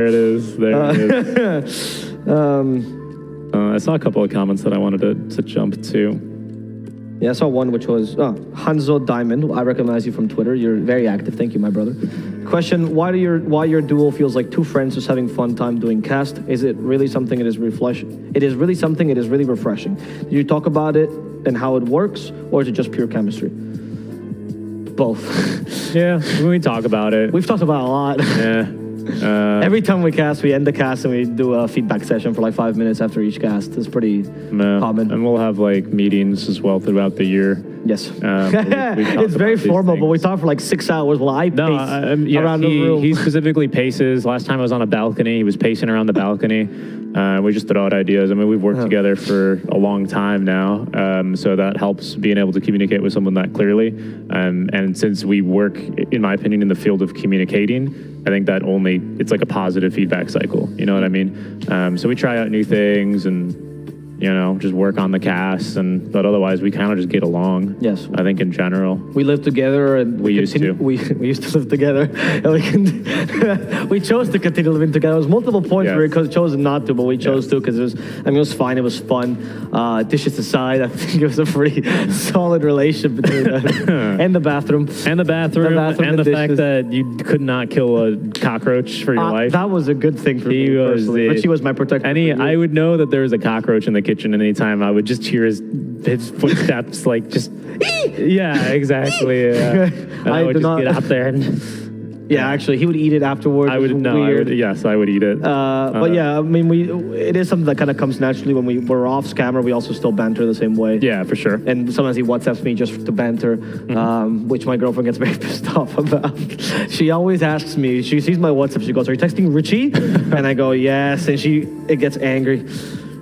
There it is. There it is. I saw a couple of comments that I wanted to jump to. Yeah, I saw one which was Hanzo Diamond. I recognize you from Twitter. You're very active. Thank you, my brother. Question: Why your duo feels like two friends just having fun time doing cast? Is it really something? It is refreshing. It is really something. It is really refreshing. Do you talk about it and how it works, or is it just pure chemistry? Both. Yeah, we talk about it. We've talked about it a lot. Yeah. Every time we cast, we end the cast and we do a feedback session for like 5 minutes after each cast. It's pretty common. And we'll have like meetings as well throughout the year. Yes. We it's very formal, but we talk for like 6 hours while I pace around the room. He specifically paces. Last time I was on a balcony, he was pacing around the balcony. We just throw out ideas. I mean, we've worked together for a long time now, so that helps being able to communicate with someone that clearly. And since we work, in my opinion, in the field of communicating, I think that it's like a positive feedback cycle. You know what I mean? So we try out new things and, just work on the cast, but otherwise we kind of just get along. Yes. I think in general. We live together and we used to. We used to live together. And we chose to continue living together. There was multiple points where we chose not to, but we chose to because it was fine. It was fun. Dishes aside, I think it was a pretty solid relationship between us. And the bathroom. And the fact that you could not kill a cockroach for your life. That was a good thing for me personally. But she was my protector. I would know that there was a cockroach in the kitchen anytime. I would just hear his footsteps, like just. Yeah, exactly. Yeah. And I would just get out there and. Yeah, actually, he would eat it afterwards. I would yes, I would eat it. But yeah, I mean, it is something that kind of comes naturally when we're off camera. We also still banter the same way. Yeah, for sure. And sometimes he WhatsApps me just to banter, which my girlfriend gets very pissed off about. She always asks me. She sees my WhatsApp. She goes, "Are you texting Richie?" And I go, "Yes." And it gets angry.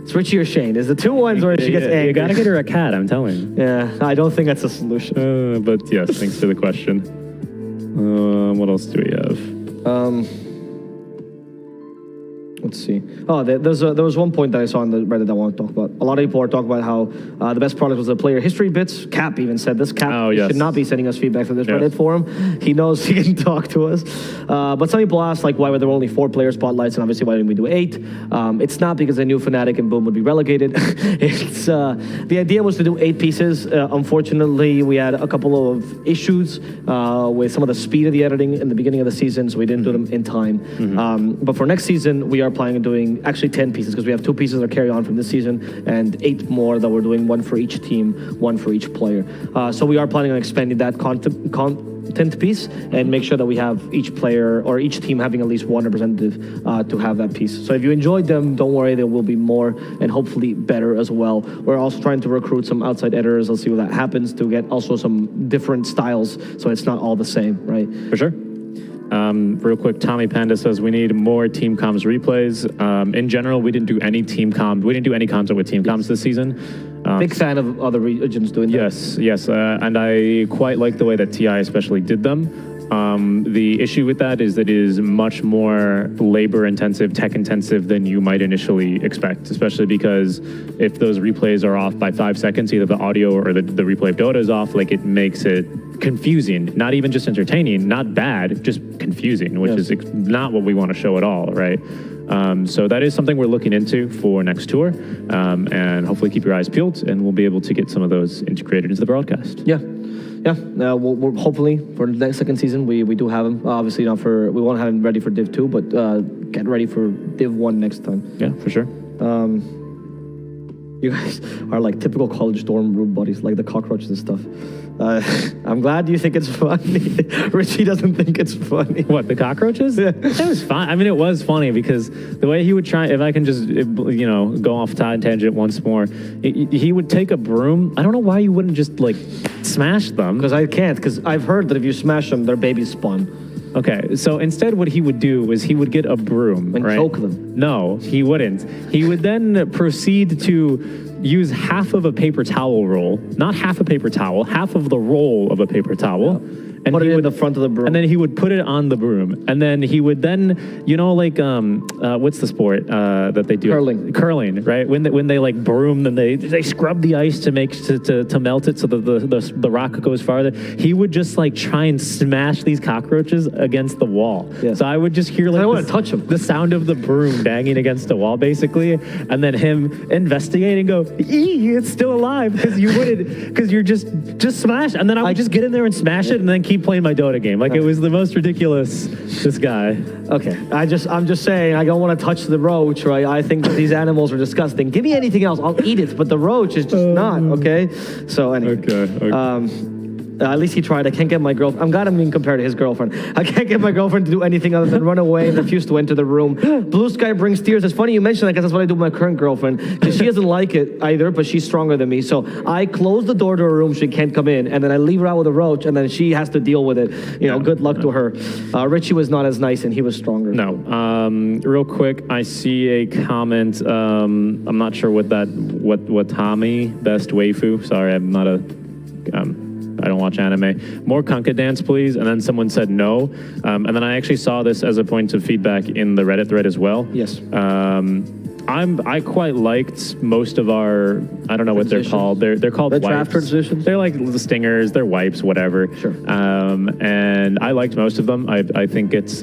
It's Richie or Shane. Is the two ones where she gets angry. You gotta get her a cat. I'm telling you. Yeah, I don't think that's a solution. But yes, thanks for the question. What else do we have? Let's see. Oh, there was one point that I saw on the Reddit that I want to talk about. A lot of people are talking about how the best product was the player history bits. Cap even said this. Cap should not be sending us feedback from this Reddit forum. He knows he can talk to us. But some people asked, like, why were there only 4 player spotlights, and obviously why didn't we do 8? It's not because they knew Fnatic and Boom would be relegated. It's the idea was to do 8 pieces. Unfortunately, we had a couple of issues with some of the speed of the editing in the beginning of the season, so we didn't do them in time. But for next season, we are planning on doing actually 10 pieces because we have 2 pieces that carry on from this season and 8 more that we're doing, 1 for each team, 1 for each player. So we are planning on expanding that content piece and make sure that we have each player or each team having at least 1 representative to have that piece. So if you enjoyed them, don't worry, there will be more and hopefully better as well. We're also trying to recruit some outside editors. Let's see what that happens to get also some different styles so it's not all the same, right? For sure. Real quick, Tommy Panda says we need more team comms replays. In general, we didn't do any team comms. We didn't do any content with team comms this season. Big fan of other regions doing that. Yes, and I quite like the way that TI especially did them. The issue with that is that it is much more labor-intensive, tech-intensive than you might initially expect, especially because if those replays are off by 5 seconds, either the audio or the replay of Dota is off, like it makes it confusing, not even just entertaining, not bad, just confusing, which is not what we want to show at all, right? So that is something we're looking into for next tour, and hopefully keep your eyes peeled, and we'll be able to get some of those integrated into the broadcast. Yeah. We'll hopefully for the next second season we do have them. Obviously not we won't have them ready for Div 2, but get ready for Div 1 next time. Yeah, for sure. You guys are like typical college dorm room buddies, like the cockroaches and stuff. I'm glad you think it's funny. Richie doesn't think it's funny. What, the cockroaches? Yeah. It was fun. I mean, it was funny because the way he would try, if I can just, go off tangent once more, he would take a broom. I don't know why you wouldn't just, like, smash them. Because I can't, because I've heard that if you smash them, their babies spawn. Okay, so instead what he would do is he would get a broom, and choke them. No, he wouldn't. He would then proceed to use half of a paper towel roll, not half a paper towel, half of the roll of a paper towel, and put he it would in the front of the broom. And then he would put it on the broom, and then he would then, you know, like what's the sport that they do? Curling, right? When they like broom, then they scrub the ice to make to melt it so that the rock goes farther. He would just like try and smash these cockroaches against the wall. Yeah. So I would just hear like I want to touch him. The sound of the broom banging against the wall, basically, and then him investigating, go, it's still alive because you're just smash, and then I would just get in there and smash it, and then keep playing my Dota game. Like it was the most ridiculous. This guy. Okay, I'm just saying I don't want to touch the roach, right? I think that these animals are disgusting. Give me anything else, I'll eat it, but the roach is just not. Okay, so anyway. Okay. At least he tried. I can't get my girlfriend. I'm glad I'm being compared to his girlfriend. I can't get my girlfriend to do anything other than run away and refuse to enter the room. Blue sky brings tears. It's funny you mentioned that because that's what I do with my current girlfriend. Because she doesn't like it either, but she's stronger than me. So I close the door to her room. She can't come in. And then I leave her out with a roach. And then she has to deal with it. You know, good luck to her. Richie was not as nice and he was stronger. No. Real quick, I see a comment. I'm not sure what Tommy, best waifu. Sorry, I'm not a... I don't watch anime. More Kunkka dance, please. And then someone said no. And then I actually saw this as a point of feedback in the Reddit thread as well. Yes. I quite liked most of our, I don't know what they're called. They're called wipes. Draft transitions? They're like the stingers, they're wipes, whatever. Sure. And I liked most of them. I think it's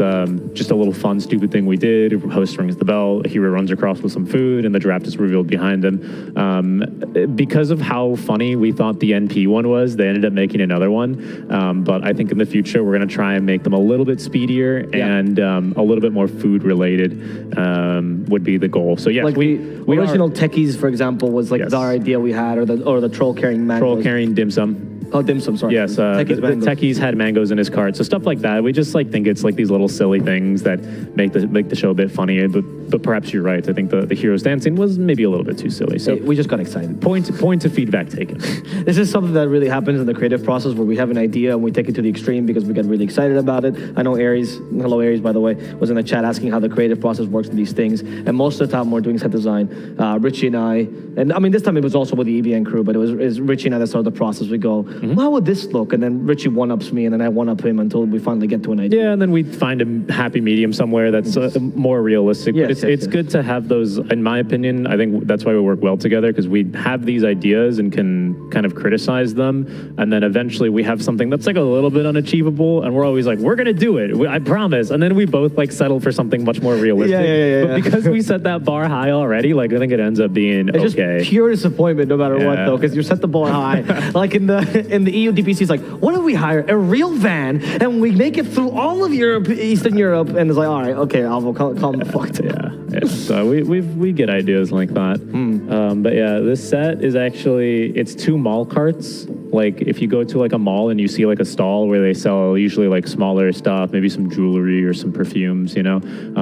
just a little fun, stupid thing we did. Host rings the bell, a hero runs across with some food, and the draft is revealed behind them. Because of how funny we thought the NP one was, they ended up making another one. But I think in the future, we're going to try and make them a little bit speedier and a little bit more food related would be the goal. So yes, like we original techies, for example, was like our idea we had, or the troll carrying mangoes. Troll carrying dim sum. Oh, dim sum, sorry. Yes, the techies had mangoes in his cart, so stuff like that. We just like think it's like these little silly things that make the show a bit funnier. But perhaps you're right. I think the heroes dancing was maybe a little bit too silly. So we just got excited. Point of feedback taken. This is something that really happens in the creative process where we have an idea and we take it to the extreme because we get really excited about it. I know Aries, hello Aries by the way, was in the chat asking how the creative process works in these things. And most of the time we're doing set design. Richie and I, and I mean this time it was also with the EBN crew, but it was Richie and I that started the process. We go, how would this look? And then Richie one-ups me and then I one-up him until we finally get to an idea. Yeah, and then we find a happy medium somewhere that's more realistic. But it's good to have those, in my opinion. I think that's why we work well together, because we have these ideas and can kind of criticize them, and then eventually we have something that's like a little bit unachievable, and we're always like, we're gonna do it, I promise, and then we both like settle for something much more realistic. But because we set that bar high already, like I think it ends up being it's okay. Just pure disappointment no matter what though, because you set the bar high. Like in the Eyyou DPC, it's like, what if we hire a real van and we make it through all of Europe, Eastern Europe, and it's like, all right, okay, I'll calm the fuck down. Yeah. So we get ideas like that. But yeah, this set is actually, it's 2 mall carts. Like if you go to like a mall and you see like a stall where they sell usually like smaller stuff, maybe some jewelry or some perfumes, you know,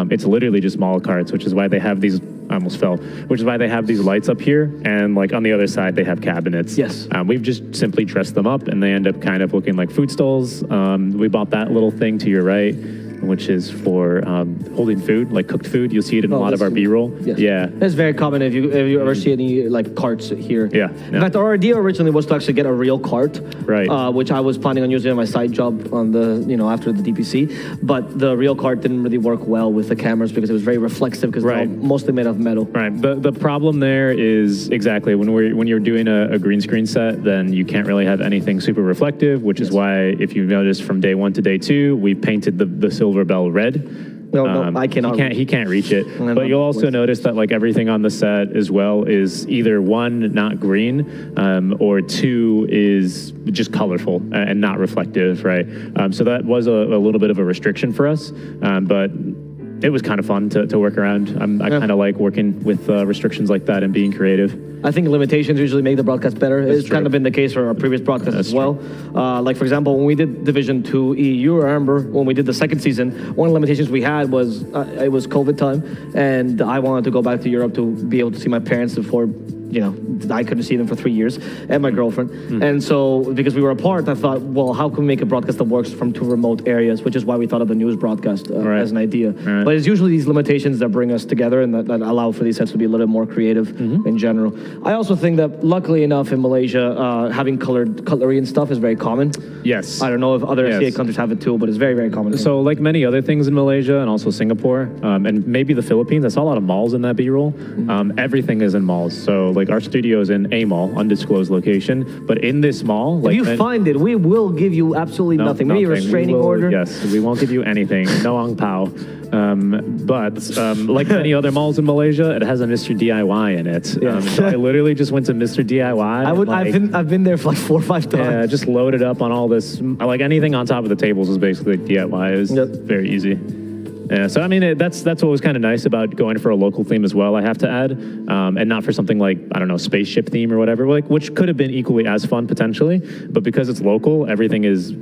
it's literally just mall carts, which is why they have these, I almost fell, which is why they have these lights up here. And like on the other side, they have cabinets. Yes. We've just simply dressed them up and they end up kind of looking like food stalls. We bought that little thing to your right, which is for holding food, like cooked food. You'll see it in a lot of our B-roll. Yes. Yeah. It's very common if you ever see any like carts here. Yeah. In fact, our idea originally was to actually get a real cart, right? Which I was planning on using on my side job on the, after the DPC. But the real cart didn't really work well with the cameras because it was very reflexive because they're mostly made of metal. Right. The problem there is exactly when you're doing a green screen set, then you can't really have anything super reflective, which is why if you notice from day 1 to day 2, we painted the silver bell red. No, I cannot. He can't reach it. But you'll also notice that like everything on the set as well is either 1, not green, or 2 is just colorful and not reflective, right? So that was a little bit of a restriction for us, but it was kind of fun to work around. I kind of like working with restrictions like that and being creative. I think limitations usually make the broadcast better. It's kind of been the case for our previous broadcasts as well. Like, for example, when we did Division 2 EU, I remember when we did the second season, one of the limitations we had was it was COVID time, and I wanted to go back to Europe to be able to see my parents before I couldn't see them for 3 years, and my girlfriend. And so, because we were apart, I thought, well, how can we make a broadcast that works from 2 remote areas, which is why we thought of the news broadcast as an idea. But it's usually these limitations that bring us together and that allow for these sets to be a little bit more creative in general. I also think that, luckily enough, in Malaysia, having colored cutlery and stuff is very common. Yes. I don't know if other CA countries have it too, but it's very, very common. So, like many other things in Malaysia and also Singapore, and maybe the Philippines, I saw a lot of malls in that B-roll. Everything is in malls. So, like, our studio is in a mall, undisclosed location, but in this mall, like, if you find it, we will give you absolutely nothing. Maybe a restraining order. Yes, we won't give you anything. No ang pao. But like many other malls in Malaysia, it has a Mr. DIY in it. So I literally just went to Mr. DIY. I've been there for like 4 or 5 times. Yeah, just loaded up on all this. Like anything on top of the tables is basically DIY. It's very easy. Yeah, so I mean, that's what was kind of nice about going for a local theme as well, I have to add, and not for something like, I don't know, spaceship theme or whatever, like, which could have been equally as fun potentially, but because it's local, everything is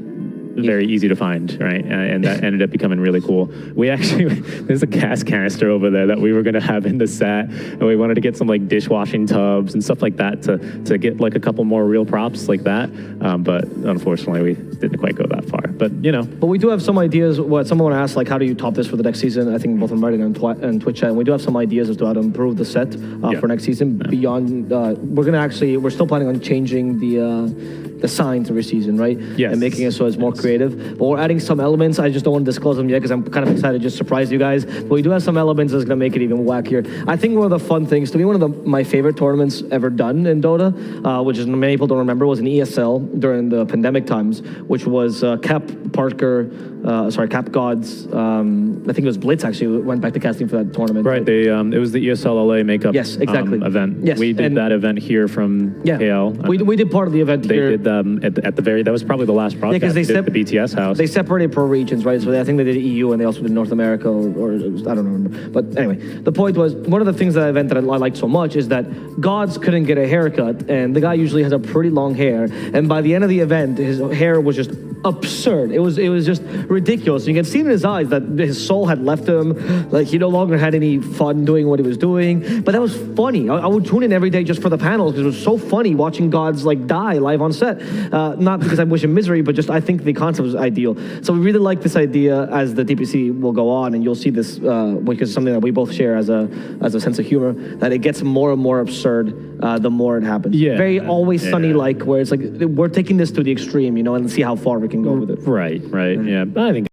very easy to find, right? And that ended up becoming really cool. We actually, there's a gas canister over there that we were going to have in the set, and we wanted to get some like dishwashing tubs and stuff like that to get like a couple more real props like that. But unfortunately, we didn't quite go that far. But you know. But we do have some ideas. What someone asked, like, how do you top this for the next season? I think both on Reddit and Twitch chat. And we do have some ideas as to how to improve the set for next season. Beyond, we're still planning on changing the signs every season, right? Yes. And making it so it's more creative. But we're adding some elements. I just don't want to disclose them yet because I'm kind of excited to just surprise you guys. But we do have some elements that's going to make it even wackier. I think one of the fun things, to me, one of my favorite tournaments ever done in Dota, which is many people don't remember, was an ESL during the pandemic times, which was Cap God's, I think it was Blitz actually went back to casting for that tournament. Right, they it was the ESL LA makeup event. Yes, we did that event here from KL. We did part of the event here. They did at the very, that was probably the last broadcast. Because they did the BTS house. They separated per regions, right? So I think they did Eyyou and they also did North America, or I don't remember. But anyway, the point was, one of the things that event that I liked so much is that Gods couldn't get a haircut, and the guy usually has a pretty long hair, and by the end of the event, his hair was just absurd. It was just ridiculous. You can see in his eyes that his soul had left him. Like, he no longer had any fun doing what he was doing. But that was funny. I would tune in every day just for the panels because it was so funny watching Gods like die live on set. Not because I wish him misery, but just I think the concept was ideal. So we really like this idea as the DPC will go on, and you'll see this because it's something that we both share as a sense of humor, that it gets more and more absurd the more it happens. Yeah. Very Always Sunny like, where it's like we're taking this to the extreme, you know, and see how far we can go with it. Right. Yeah. I think